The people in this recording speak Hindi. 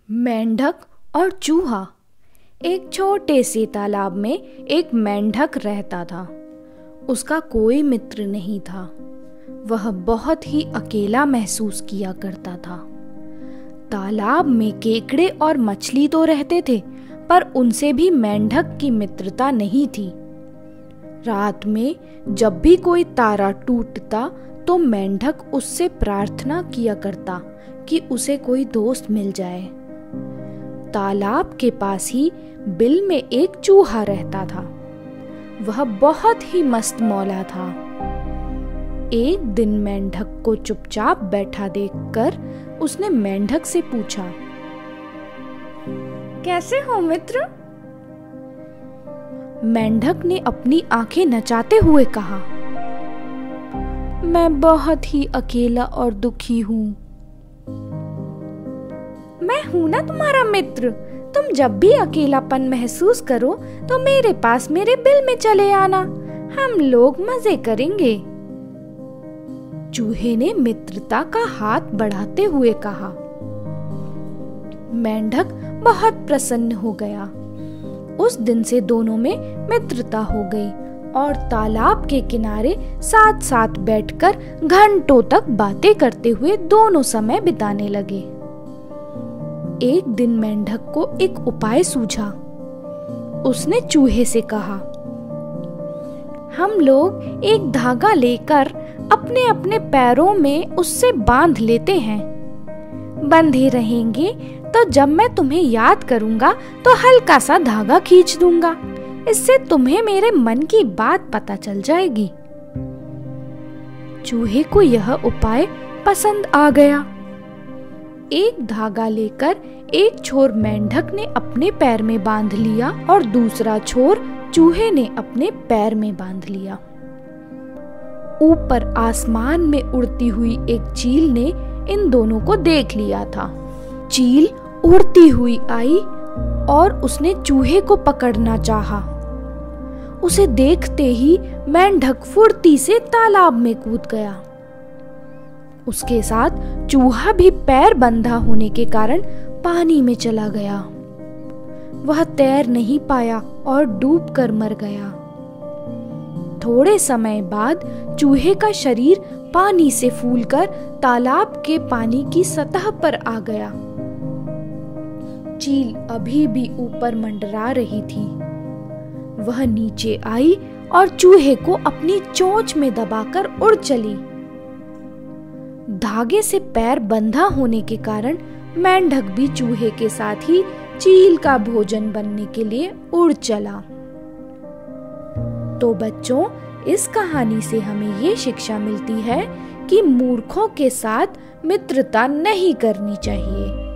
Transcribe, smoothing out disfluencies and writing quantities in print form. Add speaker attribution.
Speaker 1: मेंढक और चूहा। एक छोटे से तालाब में एक मेंढक रहता था। उसका कोई मित्र नहीं था। वह बहुत ही अकेला महसूस किया करता था। तालाब में केकड़े और मछली तो रहते थे, पर उनसे भी मेंढक की मित्रता नहीं थी। रात में जब भी कोई तारा टूटता तो मेंढक उससे प्रार्थना किया करता कि उसे कोई दोस्त मिल जाए। तालाब के पास ही बिल में एक चूहा रहता था। वह बहुत ही मस्त मौला था। एक दिन मेंढक को चुपचाप बैठा देखकर उसने मेंढक से पूछा, कैसे हो मित्र? मेंढक ने अपनी आंखें नचाते हुए कहा, मैं बहुत ही अकेला और दुखी हूँ। मैं हूं ना तुम्हारा मित्र। तुम जब भी अकेलापन महसूस करो तो मेरे पास मेरे बिल में चले आना, हम लोग मजे करेंगे। चूहे ने मित्रता का हाथ बढ़ाते हुए कहा। मेंढक बहुत प्रसन्न हो गया। उस दिन से दोनों में मित्रता हो गई और तालाब के किनारे साथ साथ बैठकर घंटों तक बातें करते हुए दोनों समय बिताने लगे। एक दिन मेंढक को एक उपाय सूझा। उसने चूहे से कहा, हम लोग एक धागा लेकर अपने अपने पैरों में उससे बांध लेते हैं। बंधे रहेंगे तो जब मैं तुम्हें याद करूंगा तो हल्का सा धागा खींच दूंगा। इससे तुम्हें मेरे मन की बात पता चल जाएगी। चूहे को यह उपाय पसंद आ गया। एक धागा लेकर एक छोर मेंढक ने अपने पैर में बांध लिया और दूसरा छोर चूहे ने अपने पैर में बांध लिया। ऊपर आसमान में उड़ती हुई एक चील ने इन दोनों को देख लिया था। चील उड़ती हुई आई और उसने चूहे को पकड़ना चाहा। उसे देखते ही मेंढक फुर्ती से तालाब में कूद गया। उसके साथ चूहा भी पैर बंधा होने के कारण पानी में चला गया। वह तैर नहीं पाया और डूबकर मर गया। थोड़े समय बाद चूहे का शरीर पानी से फूलकर तालाब के पानी की सतह पर आ गया। चील अभी भी ऊपर मंडरा रही थी। वह नीचे आई और चूहे को अपनी चोंच में दबाकर उड़ चली। धागे से पैर बंधा होने के कारण मेंढक भी चूहे के साथ ही चील का भोजन बनने के लिए उड़ चला। तो बच्चों, इस कहानी से हमें ये शिक्षा मिलती है कि मूर्खों के साथ मित्रता नहीं करनी चाहिए।